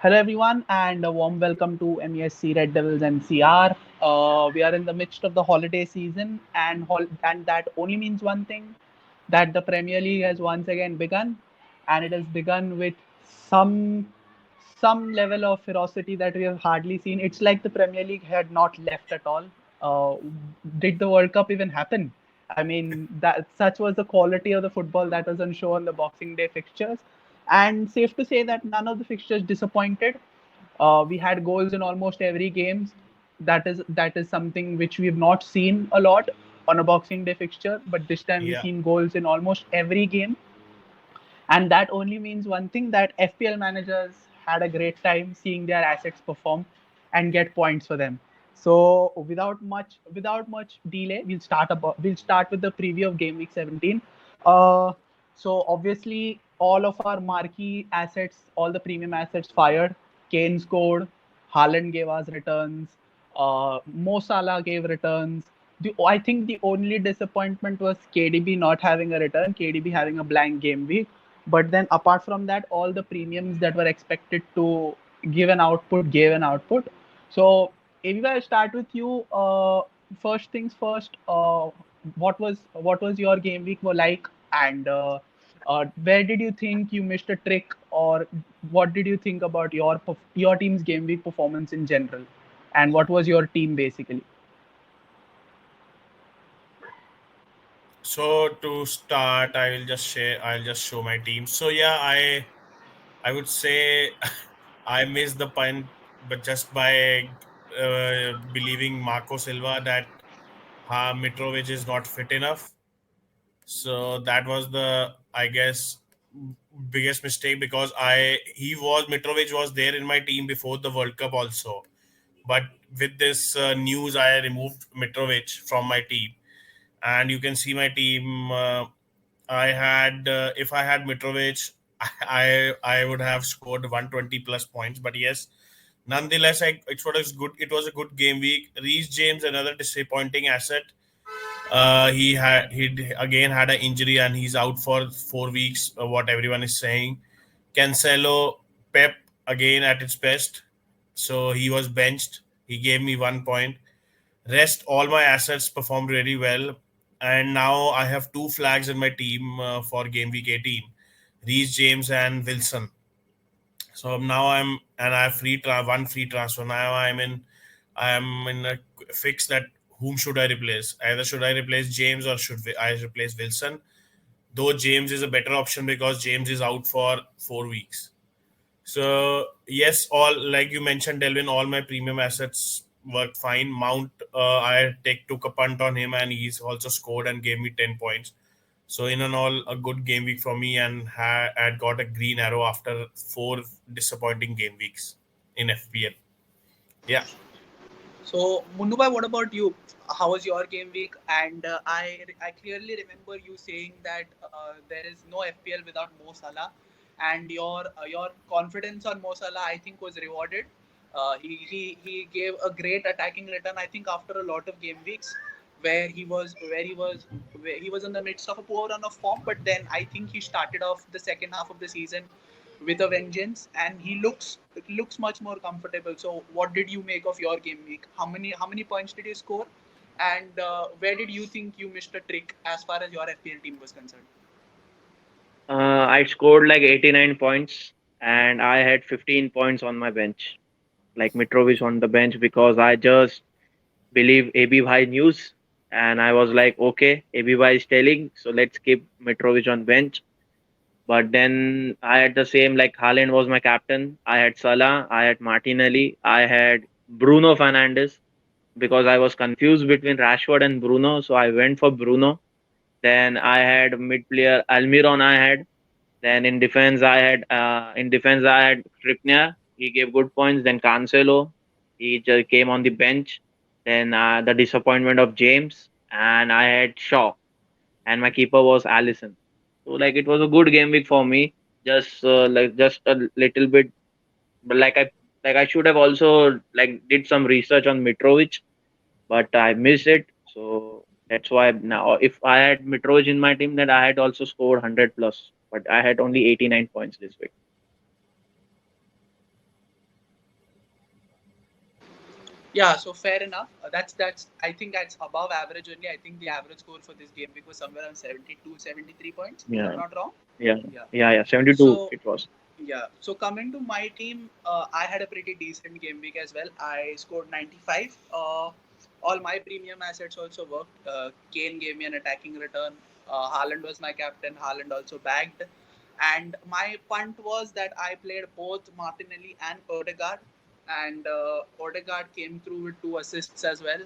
Hello, everyone, and a warm welcome to MESC Red Devils NCR. We are in the midst of the holiday season, and that only means one thing: that the Premier League has once again begun, and it has begun with some some level of ferocity that we have hardly seen. It's like the Premier League had not left at all. Uh, did the World Cup even happen? I mean, that such was the quality of the football that was on show on the Boxing Day fixtures. And safe to say that none of the fixtures disappointed. We had goals in almost every game. That is something which we have not seen a lot on a Boxing Day fixture, but this time we've Yeah, seen goals in almost every game, and that only means one thing, that FPL managers had a great time seeing their assets perform and get points for them. So without much delay, we'll start with the preview of Game Week 17. Uh, so obviously all of our marquee assets, all the premium assets fired. Kane scored, Haaland gave us returns, Mo Salah gave returns. I think the only disappointment was KDB not having a return, KDB having a blank game week. But then apart from that, all the premiums that were expected to give an output gave an output. So Aviva, I'll start with you. First things first. What was your game week were like, and where did you think you missed a trick, or what did you think about your team's game week performance in general, and what was your team basically? so to start, I will just share. I'll just show my team. So yeah, I would say I missed the point, but just by believing Marco Silva that Mitrovic is not fit enough. So that was the, I guess, biggest mistake because Mitrovic was there in my team before the World Cup also. But with this news, I removed Mitrovic from my team, and you can see my team. I had if I had Mitrovic, I would have scored 120 plus points. But yes, nonetheless, it was a good game week. Reece James, another disappointing asset. Again had an injury and he's out for 4 weeks. What everyone is saying. Cancelo, Pep again at its best, so he was benched. He gave me 1 point. Rest all my assets performed really well, and now I have two flags in my team for game week 18: Reece James and Wilson. So now I have one free transfer. Now I am in a fix that whom should I replace? Either should I replace James or I replace Wilson? Though James is a better option because James is out for 4 weeks. So yes, all like you mentioned, Delvin, all my premium assets worked fine. Mount, I took a punt on him, and he's also scored and gave me 10 points. So in and all, a good game week for me, and had got a green arrow after four disappointing game weeks in FPL. Yeah. So, Mundubai, what about you? How was your game week? And I clearly remember you saying that there is no FPL without Mo Salah, and your confidence on Mo Salah, I think, was rewarded. He gave a great attacking return. I think after a lot of game weeks where he was in the midst of a poor run of form, but then I think he started off the second half of the season with a vengeance, and he looks much more comfortable. So, what did you make of your game week? How many points did you score, and where did you think you missed a trick as far as your FPL team was concerned? I scored like 89 points and I had 15 points on my bench, like Mitrovic on the bench because I just believe AB Bhai news and I was like, okay, AB Bhai is telling, so let's keep Mitrovic on bench. But then I had the same, like Haaland was my captain. I had Salah, I had Martinelli, I had Bruno Fernandes because I was confused between Rashford and Bruno, so I went for Bruno. Then I had mid player Almiron. I had then in defense I had Trippier. He gave good points. Then Cancelo, he just came on the bench. Then the disappointment of James, and I had Shaw, and my keeper was Allison. So like it was a good game week for me. Just a little bit, but I should have also like did some research on Mitrovic, but I missed it. So that's why now if I had Mitrovic in my team, then I had also scored 100 plus, but I had only 89 points this week. Yeah, so fair enough. That's I think that's above average only. I think the average score for this game week was somewhere around 72, 73 points, if I'm Yeah, not wrong. yeah, Yeah. yeah. 72 So it was. yeah. So coming to my team, I had a pretty decent game week as well. I scored 95. All my premium assets also worked. Kane gave me an attacking return. Haaland was my captain. Haaland also bagged. And my punt was that I played both Martinelli and Odegaard. And Odegaard came through with 2 assists as well.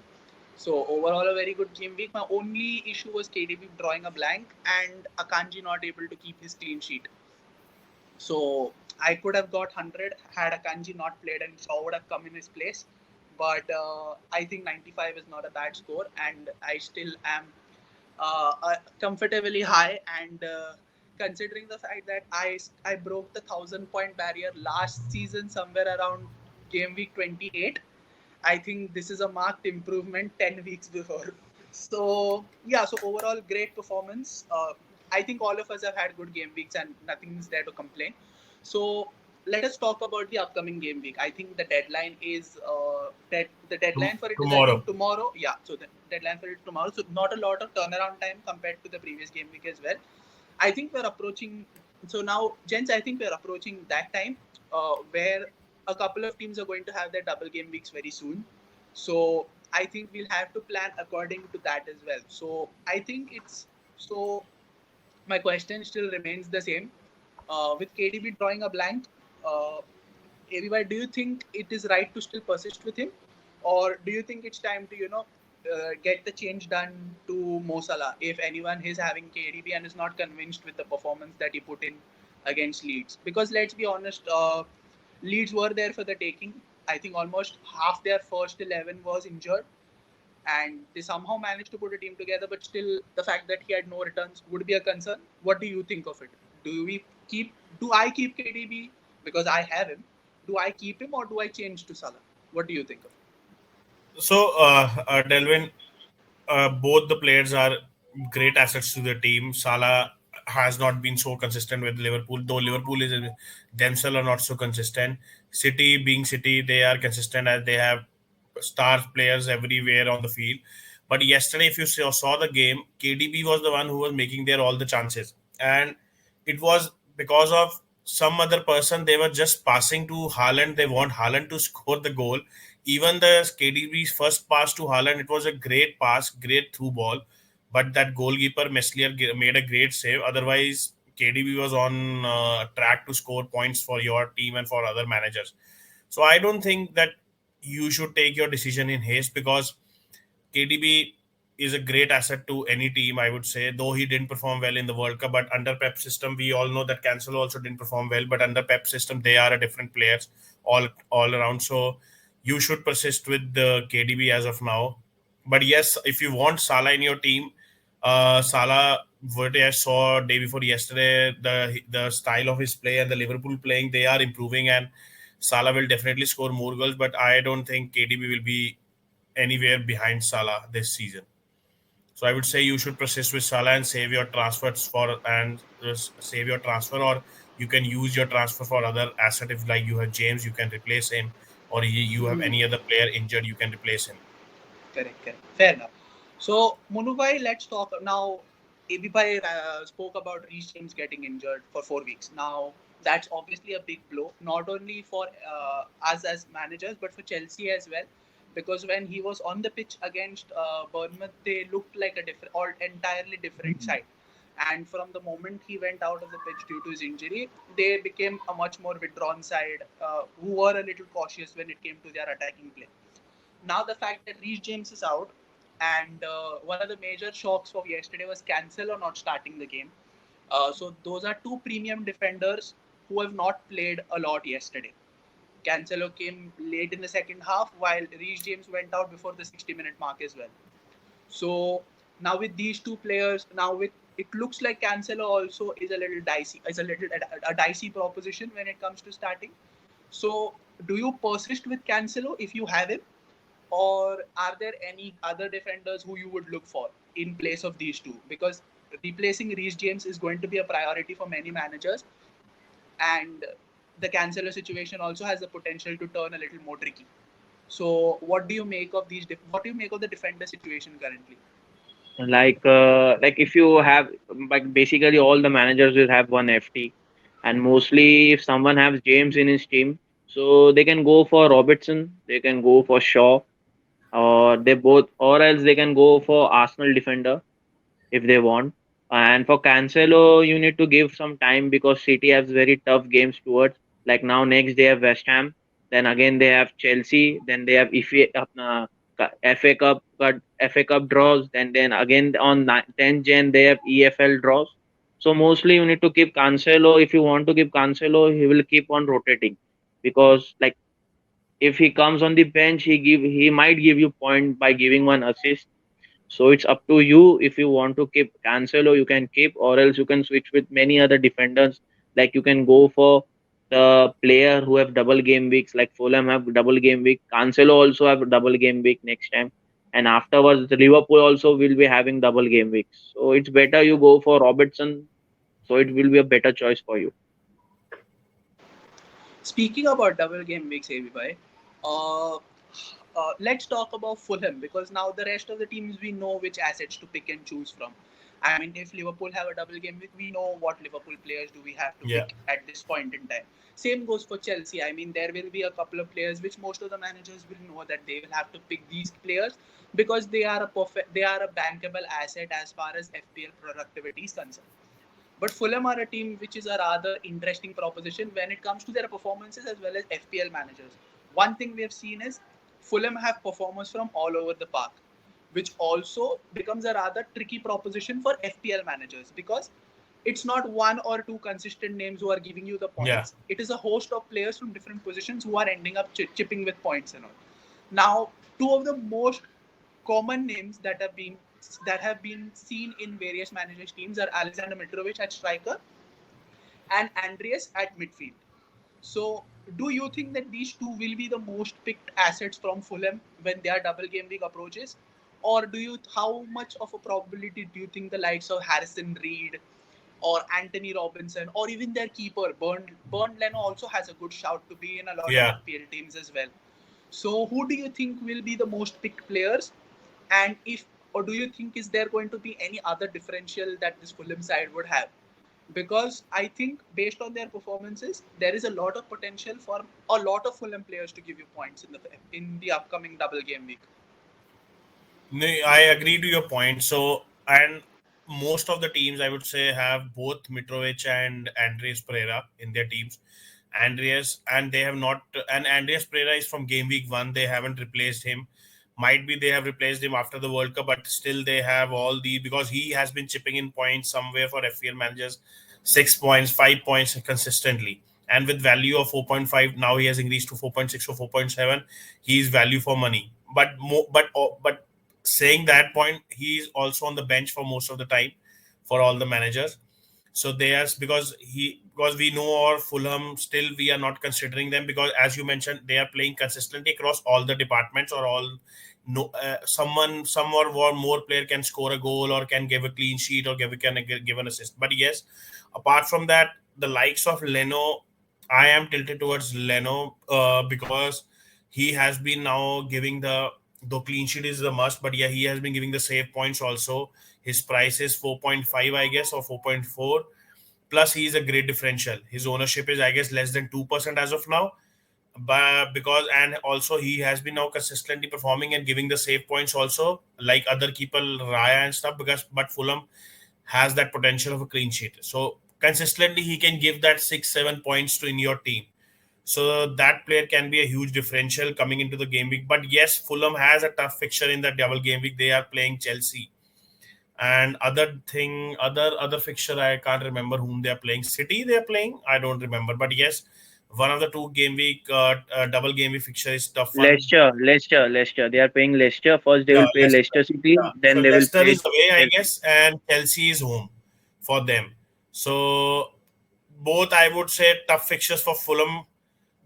So overall, a very good game week. My only issue was KDB drawing a blank and Akanji not able to keep his clean sheet. So I could have got 100 had Akanji not played and Shaw would have come in his place. But I think 95 is not a bad score, and I still am comfortably high. And considering the fact that I broke the 1,000 point barrier last season somewhere around game week 28, I think this is a marked improvement 10 weeks before. So, yeah, so overall, great performance. I think all of us have had good game weeks and nothing's there to complain. So, let us talk about the upcoming game week. I think the deadline is the deadline for it is I Tomorrow. think tomorrow. Yeah, so the deadline for it tomorrow. So not a lot of turnaround time compared to the previous game week as well. I think we're approaching. So now, gents, I think we're approaching that time where a couple of teams are going to have their double game weeks very soon. So I think we'll have to plan according to that as well. So I think it's so. My question still remains the same. With KDB drawing a blank, uh, everybody, do you think it is right to still persist with him, or do you think it's time to get the change done to Mo Salah if anyone is having KDB and is not convinced with the performance that he put in against Leeds? Because let's be honest, Leeds were there for the taking. I think almost half their first 11 was injured, and they somehow managed to put a team together. But still, the fact that he had no returns would be a concern. What do you think of it? Do we keep? Do I keep KDB because I have him? Do I keep him or do I change to Salah? What do you think of So, Delvin, both the players are great assets to the team. Salah has not been so consistent with Liverpool, though Liverpool is themselves are not so consistent. City, being City, they are consistent as they have star players everywhere on the field. But yesterday, if you saw the game, KDB was the one who was making their all the chances, and it was because of some other person. They were just passing to Haaland. They want Haaland to score the goal. Even the KDB's first pass to Haaland, it was a great pass, great through ball, but that goalkeeper Meslier made a great save. Otherwise, KDB was on track to score points for your team and for other managers. So I don't think that you should take your decision in haste, because KDB is a great asset to any team, I would say, though he didn't perform well in the World Cup. But under Pep system, we all know that Cancelo also didn't perform well. But under Pep system, they are a different players all around. So you should persist with the KDB as of now. But yes, if you want Salah in your team, Salah, what I saw day before yesterday, the style of his play and the Liverpool playing, they are improving, and Salah will definitely score more goals. But I don't think KDB will be anywhere behind Salah this season. So I would say you should persist with Salah and save your transfers for and save your transfer, or you can use your transfer for other asset. If like you have James, you can replace him, or you have it? any other player injured, you can replace him. Correct, correct. Fair enough. So, Munubhai, let's talk now. Abibhai spoke about Reece James getting injured for 4 weeks. Now, that's obviously a big blow, not only for us as managers, but for Chelsea as well. Because when he was on the pitch against Bournemouth, they looked like a different, or entirely different side. And from the moment he went out of the pitch due to his injury, they became a much more withdrawn side, who were a little cautious when it came to their attacking play. Now the fact that Reece James is out, and one of the major shocks of yesterday was Cancelo not starting the game. So those are two premium defenders who have not played a lot yesterday. Cancelo came late in the second half, while Reece James went out before the 60-minute mark as well. So now with these two players, now with it looks like Cancelo also is a little dicey, is a little a dicey proposition when it comes to starting. So do you persist with Cancelo if you have him, or are there any other defenders who you would look for in place of these two? Because replacing Reece James is going to be a priority for many managers, and the Cancelo situation also has the potential to turn a little more tricky. So, what do you make of these? What do you make of the defender situation currently? Like if you have, like, basically all the managers will have one FT, and mostly if someone has James in his team, so they can go for Robertson, they can go for Shaw, or they both, or else they can go for Arsenal defender if they want. And for Cancelo, you need to give some time because City has very tough games towards. Like now, next they have West Ham, then again they have Chelsea, then they have FA Cup, FA Cup draws, then again on 10th Jan they have EFL draws. So mostly you need to keep Cancelo. If you want to keep Cancelo, he will keep on rotating because, like, if he comes on the bench, he might give you point by giving one assist. So it's up to you. If you want to keep Cancelo, you can keep, or else you can switch with many other defenders. Like you can go for the player who have double game weeks, like Fulham have double game week. Cancelo also have a double game week next time, and afterwards the Liverpool also will be having double game weeks. So it's better you go for Robertson. So it will be a better choice for you. Speaking about double game weeks, ABY, uh, let's talk about Fulham because now the rest of the teams we know which assets to pick and choose from. I mean, if Liverpool have a double game week, we know what Liverpool players do we have to Yeah. pick at this point in time. Same goes for Chelsea. I mean, there will be a couple of players which most of the managers will know that they will have to pick these players because they are a bankable asset as far as FPL productivity is concerned. But Fulham are a team which is a rather interesting proposition when it comes to their performances as well as FPL managers. One thing we have seen is Fulham have performers from all over the park, which also becomes a rather tricky proposition for FPL managers because it's not one or two consistent names who are giving you the Yeah. points. It is a host of players from different positions who are ending up chipping with points and all. Now, two of the most common names that have been seen in various managers' teams are Alexander Mitrovic at striker and Andreas at midfield. So, do you think that these two will be the most picked assets from Fulham when their double game week approaches? Or how much of a probability do you think the likes of Harrison Reed or Anthony Robinson or even their keeper, Bernd Leno also has a good shout to be in a lot of Yeah. FPL teams as well. So, who do you think will be the most picked players? And if, or do you think is there going to be any other differential that this Fulham side would have? Because I think based on their performances, there is a lot of potential for a lot of Fulham players to give you points in the upcoming double game week. No, I agree to your point. So, and most of the teams, I would say, have both Mitrovic and Andreas Pereira in their teams. Andreas, and they have not, and Andreas Pereira is from game week one. They haven't replaced him. Might be they have replaced him after the World Cup, but still they have all the, because he has been chipping in points somewhere for FPL managers, 6 points, 5 points consistently. And with value of 4.5, now he has increased to 4.6 or 4.7. He is value for money. But saying that point, he is also on the bench for most of the time for all the managers. So they are, because we know our Fulham, still we are not considering them because, as you mentioned, they are playing consistently across all the departments or all. No, some or more player can score a goal or can give a clean sheet or give an assist. But yes, apart from that, the likes of Leno, I am tilted towards Leno because he has been now giving though clean sheet is the must, but yeah, he has been giving the save points also. His price is 4.5, I guess, or 4.4. Plus, he is a great differential. His ownership is, I guess, less than 2% as of now. But because, and also he has been now consistently performing and giving the save points also, like other people, Raya and stuff, but Fulham has that potential of a clean sheet. So consistently he can give that 6-7 points to in your team. So that player can be a huge differential coming into the game week. But yes, Fulham has a tough fixture in that double game week. They are playing Chelsea. And other fixture, I can't remember whom they are playing. City they are playing, I don't remember. But yes, one of the two game week double game week fixture is tough one. Leicester. They are playing Leicester. First, they Yeah, will play Leicester. Leicester City. Yeah. So Then they will Leicester play is away, I Chelsea. guess, and Chelsea is home for them. So both, I would say, tough fixtures for Fulham.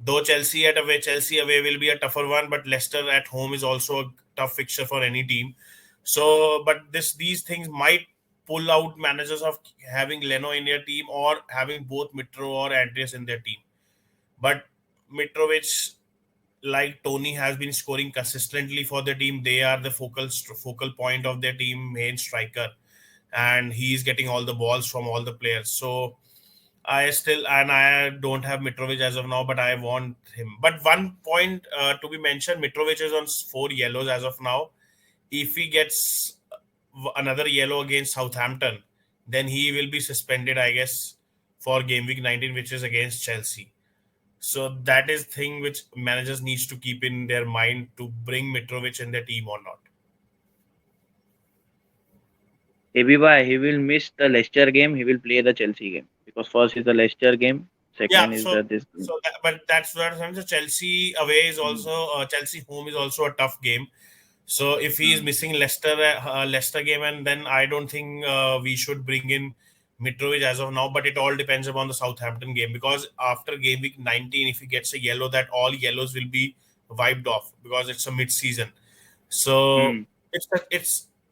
Though Chelsea away will be a tougher one, but Leicester at home is also a tough fixture for any team. So, but these things might pull out managers of having Leno in their team or having both Mitro or Andreas in their team. But Mitrovic like Tony has been scoring consistently for the team. They are the focal point of their team, main striker, and he's getting all the balls from all the players. So I don't have Mitrovic as of now, but I want him. But one point to be mentioned: Mitrovic is on 4 yellows as of now. If he gets another yellow against Southampton, then he will be suspended, I guess, for game week 19, which is against Chelsea. So that is thing which managers needs to keep in their mind to bring Mitrovic in their team or not. Abiba, he will miss the Leicester game. He will play the Chelsea game because first is the Leicester game, Yeah, second is the this game. but that's what I'm saying. Chelsea away is also Chelsea home is also a tough game. So if he is Mm. missing Leicester game, and then I don't think we should bring in Mitrovic as of now. But it all depends upon the Southampton game, because after game week 19, if he gets a yellow, that all yellows will be wiped off because it's a mid-season. So Mm.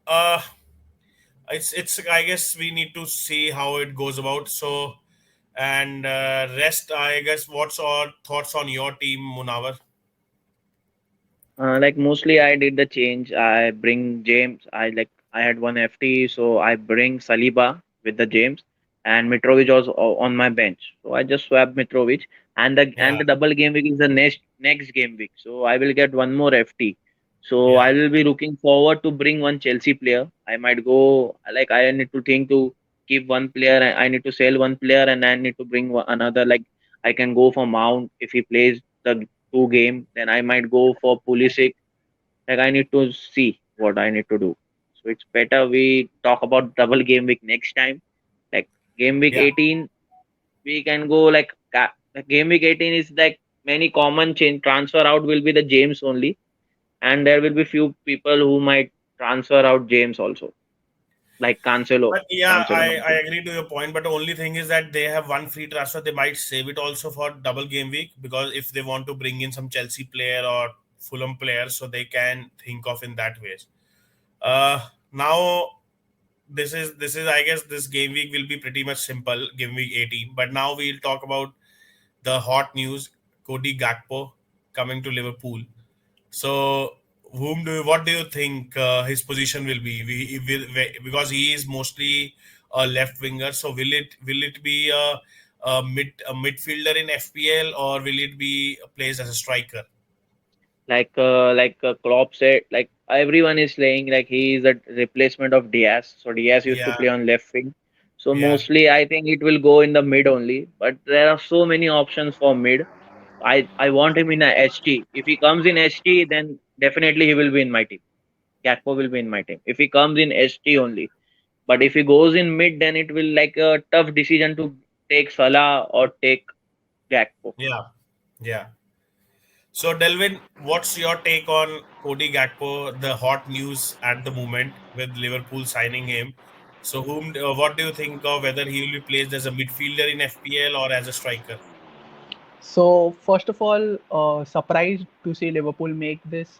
uh it's I guess we need to see how it goes about. So and rest, I guess. What's our thoughts on your team, Munawar? Like mostly I did the change. I bring James. I had one FT, so I bring Saliba with the James, and Mitrovic was on my bench. So I just swapped Mitrovic, and Yeah, the double game week is the next game week. So I will get one more FT. So yeah, I will be looking forward to bring one Chelsea player. I might go like I need to think to keep one player. I need to sell one player, and I need to bring another. Like I can go for Mount if he plays the two game, then I might go for Pulisic. Like I need to see what I need to do. So it's better we talk about double game week next time. Like game week yeah. 18, we can go like game week 18 is like many common change transfer out will be the James only, and there will be few people who might transfer out James also, like Cancelo. But yeah, Cancelo I might. agree to your point. But the only thing is that they have one free transfer. They might save it also for double game week, because if they want to bring in some Chelsea player or Fulham player, so they can think of in that ways. Now this is I guess this game week will be pretty much simple, game week 18. But now we'll talk about the hot news: Cody Gakpo coming to Liverpool. So, what do you think his position will be? Because he is mostly a left winger. So, will it be a midfielder in FPL, or will it be placed as a striker? Klopp said, like everyone is saying, like he is a replacement of Diaz. So Diaz used to Yeah, play on left wing. So yeah, mostly, I think it will go in the mid only. But there are so many options for mid. I want him in a HT. If he comes in HT, then definitely he will be in my team. Gakpo will be in my team. If he comes in HT only. But if he goes in mid, then it will like a tough decision to take Salah or take Gakpo. yeah, yeah. So, Delvin, what's your take on Cody Gakpo, the hot news at the moment with Liverpool signing him? So, what do you think of whether he will be placed as a midfielder in FPL or as a striker? So first of all, surprised to see Liverpool make this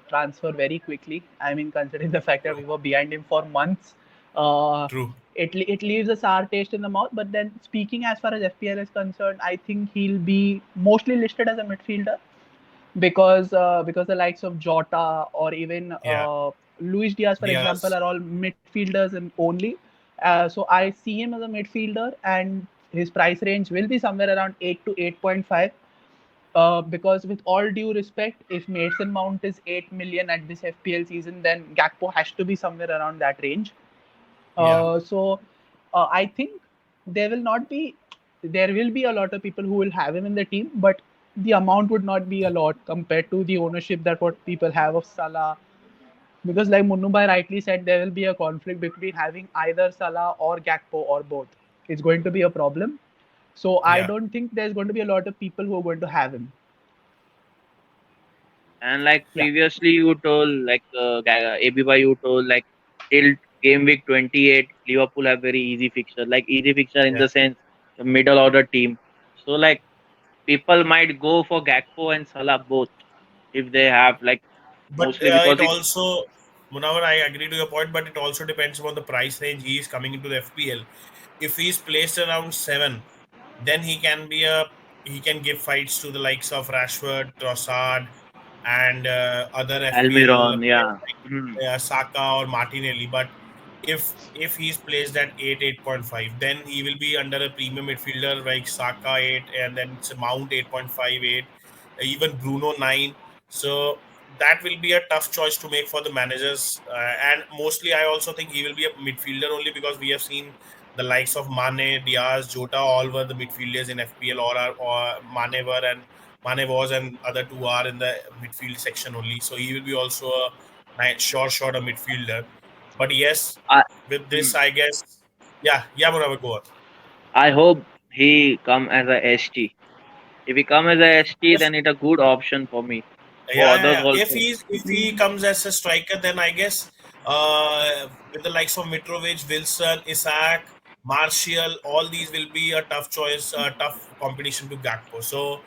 transfer very quickly. I mean, considering the fact that we True, were behind him for months, uh, true. it leaves a sour taste in the mouth. But then, speaking as far as FPL is concerned, I think he'll be mostly listed as a midfielder, because the likes of Jota or even Yeah, Luis Diaz, for example, Diaz. are all midfielders and only. So I see him as a midfielder, and his price range will be somewhere around 8 to 8.5. Because with all due respect, if Mason Mount is 8 million at this FPL season, then Gakpo has to be somewhere around that range. Yeah, So I think there will not be there will be a lot of people who will have him in the team, but the amount would not be a lot compared to the ownership that what people have of Salah. Because like Munnubai rightly said, there will be a conflict between having either Salah or Gakpo or both. It's going to be a problem. So I yeah, don't think there's going to be a lot of people who are going to have him. And like Yeah. previously, you told ABY, you told like till game week 28, Liverpool have very easy fixture. Like easy fixture in yeah. the sense the middle order team. So like people might go for Gakpo and Salah both if they have like But mostly it because it also, Munawar, I agree to your point, but it also depends upon the price range he is coming into the FPL. If he's placed around 7, then he can give fights to the likes of Rashford, Trossard. and other FPL Almiron, players yeah. Hmm. like Saka or Martinelli. But if he's placed at 8.5, then he will be under a premium midfielder like Saka 8, and then it's Mount 8.58, even Bruno 9. So that will be a tough choice to make for the managers. And mostly, I also think he will be a midfielder only because we have seen the likes of Mane, Diaz, Jota, all were the midfielders in FPL, or Mane were and Mane was, and other two are in the midfield section only. So he will be also a sure shot a midfielder. But yes, I, with hmm. this, I guess, yeah, Murabba, go on. I hope he come as a ST. If he come as a ST, If then it's a good option for me. For others yeah. also. If he comes as a striker, then I guess with the likes of Mitrovic, Wilson, Isaac, Martial, all these will be a tough choice, tough competition to Gakpo. So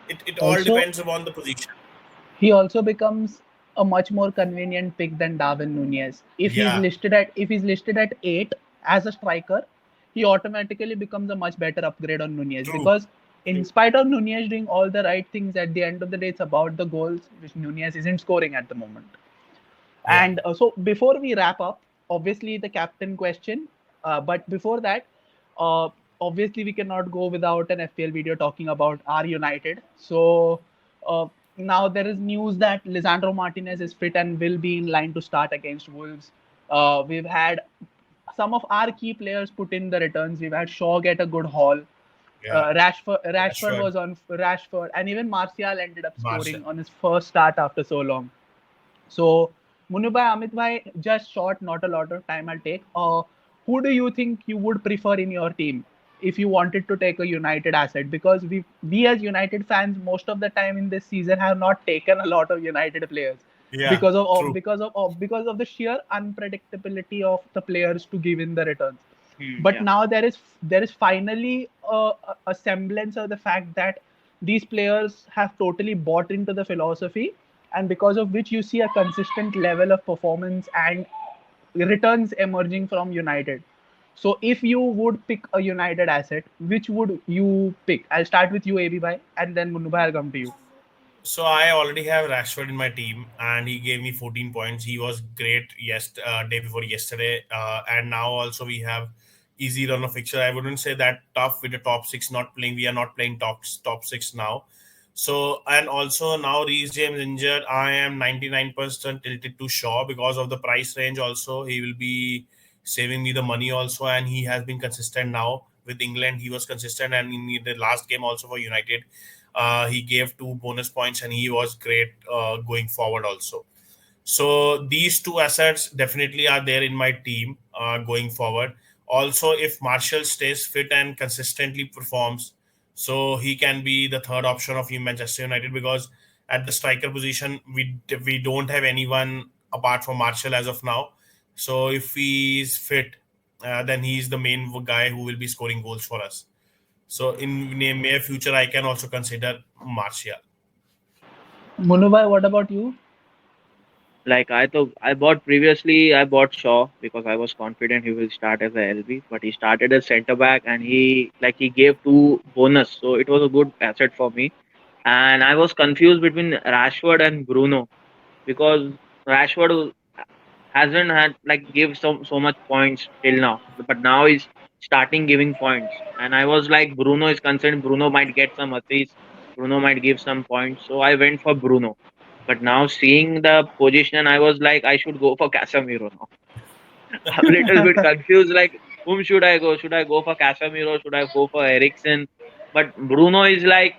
it all Also, depends upon the position. he also becomes a much more convenient pick than Darwin Nunez. Yeah, If he's listed at 8 as a striker, he automatically becomes a much better upgrade on Nunez, true, because in true. spite of Nunez doing all the right things, at the end of the day it's about the goals which Nunez isn't scoring at the moment. Yeah. And so before we wrap up, obviously the captain question. But before that, uh, obviously we cannot go without an FPL video talking about our United. So uh, now there is news that Lisandro Martinez is fit and will be in line to start against Wolves. We've had some of our key players put in the returns. We've had Shaw get a good haul. Yeah, Rashford Rashford, was on Rashford, and even Martial ended up Martial. scoring on his first start after so long. So, Munubhai, Amit bhai, just short, not a lot of time I'll take. Who do you think you would prefer in your team if you wanted to take a United asset? Because we as United fans, most of the time in this season, have not taken a lot of United players Yeah, true. because of the sheer unpredictability of the players to give in the returns. Hmm, But yeah. now there is finally a semblance of the fact that these players have totally bought into the philosophy, and because of which you see a consistent level of performance and returns emerging from United. So if you would pick a United asset, which would you pick? I'll start with you, AB bhai, and then Munubhai, I'll come to you. So I already have Rashford in my team, and he gave me 14 points. He was great day before yesterday, and now also we have easy run of fixture. I wouldn't say that tough with the top six not playing. We are not playing top six now. So and also now Reece James injured. I am 99% tilted to Shaw because of the price range. Also, he will be saving me the money also, and he has been consistent now with England. He was consistent, and in the last game also for United he gave 2 bonus points, and he was great going forward also. So these two assets definitely are there in my team going forward. Also, if Marshall stays fit and consistently performs, so he can be the third option of Manchester United, because at the striker position we don't have anyone apart from Marshall as of now. So if he is fit, then he is the main guy who will be scoring goals for us. So in the near future, I can also consider Martial. Munubhai, what about you? Like I thought, I bought previously. I bought Shaw because I was confident he will start as a LB, but he started as centre back and he gave two bonus, so it was a good asset for me. And I was confused between Rashford and Bruno because Rashford hasn't had like give so much points till now, but now he's starting giving points. And I was like, Bruno is concerned. Bruno might get some assists. Bruno might give some points. So I went for Bruno. But now seeing the position, I was like, I should go for Casemiro now. I'm a little bit confused. Like, whom should I go? Should I go for Casemiro? Should I go for Eriksen? But Bruno is like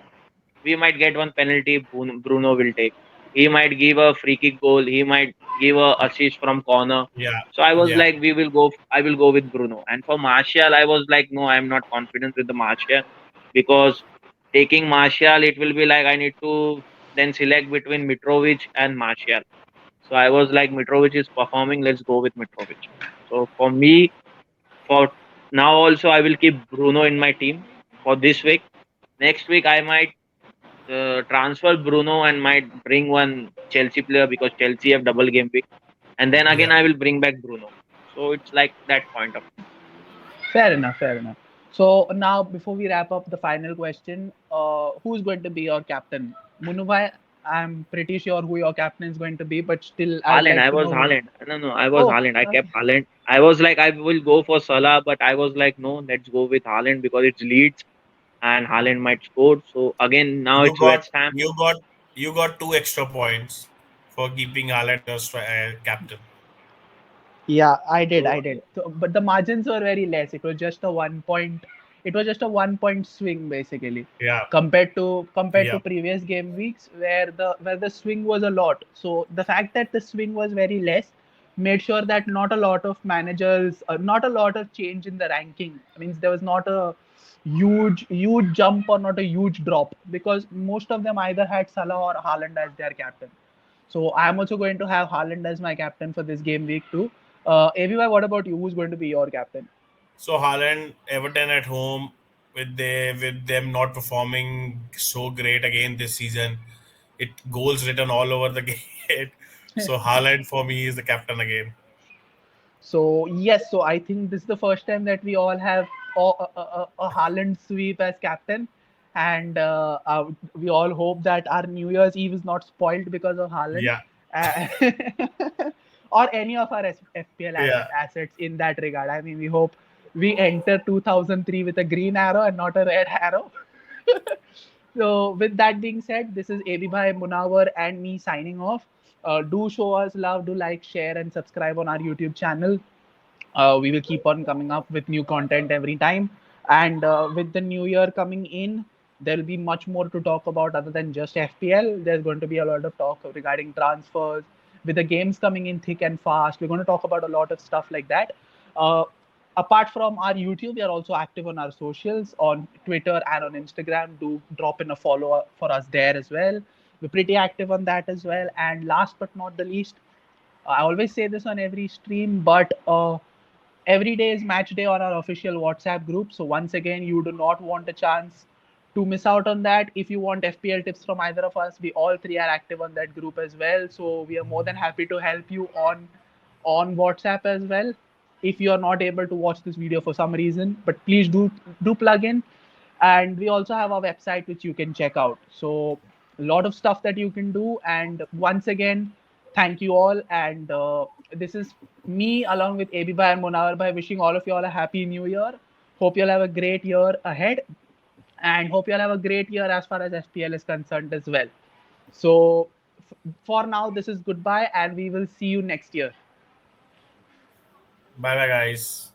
we might get one penalty Bruno will take. He might give a free kick goal. He might give a assist from corner. Yeah, So I was yeah, like, we will go. I will go with Bruno. And for Martial, I was like, no, I am not confident with the Martial because taking Martial, it will be like I need to then select between Mitrovic and Martial. So I was like, Mitrovic is performing. Let's go with Mitrovic. So for me, for now also, I will keep Bruno in my team for this week. Next week, I might transfer Bruno and might bring one Chelsea player because Chelsea have double game week, and then again yeah. I will bring back Bruno. So it's like that point of Fair enough, fair enough. So now, before we wrap up, the final question: who's going to be your captain? Munubhai, I'm pretty sure who your captain is going to be, but still, I would Haaland. like I to was know who. Haaland. No, I was Oh, Haaland. I kept okay. Haaland. I was like, I will go for Salah, but I was like, no, let's go with Haaland because it's Leeds and Haaland might score. So again, now You it's got West Ham. you got you got 2 extra points for keeping Haaland as captain. Yeah, I did. So I did. So, but the margins were very less. It was just a 1 point. It was just a 1 point swing basically, Yeah, compared to yeah. previous game weeks where the swing was a lot. So the fact that the swing was very less made sure that not a lot of managers, not a lot of change in the ranking. Means there was not a huge jump or not a huge drop because most of them either had Salah or Haaland as their captain. So I'm also going to have Haaland as my captain for this game week too. ABY, what about you? Who's going to be your captain? So Haaland, Everton at home with them not performing so great again this season, it goals written all over the gate. So Haaland for me is the captain again. So yes, so I think this is the first time that we all have a Haaland sweep as captain, and we all hope that our New Year's Eve is not spoiled because of Haaland, Yeah, uh, or any of our FPL yeah. assets in that regard. I mean, we hope we enter 2003 with a green arrow and not a red arrow. So, with that being said, this is AB Bhai Munawar and me signing off. Do show us love, do like, share, and subscribe on our YouTube channel. We will keep on coming up with new content every time. And with the new year coming in, there will be much more to talk about other than just FPL. There's going to be a lot of talk regarding transfers. With the games coming in thick and fast, we're going to talk about a lot of stuff like that. Uh, Apart from our YouTube, we are also active on our socials on Twitter and on Instagram. Do drop in a follow for us there as well. We're pretty active on that as well. And last but not the least, I always say this on every stream, but every day is match day on our official WhatsApp group. So once again, you do not want a chance to miss out on that. If you want FPL tips from either of us, we all three are active on that group as well. So we are more than happy to help you on WhatsApp as well. If you are not able to watch this video for some reason, but please do plug in. And we also have our website which you can check out. So a lot of stuff that you can do. And once again, thank you all. And this is me along with AB Bhai and Monawar Bhai wishing all of you all a happy new year. Hope you'll have a great year ahead. And hope you'll have a great year as far as FPL is concerned as well. So for now, this is goodbye, and we will see you next year. Bye bye, guys.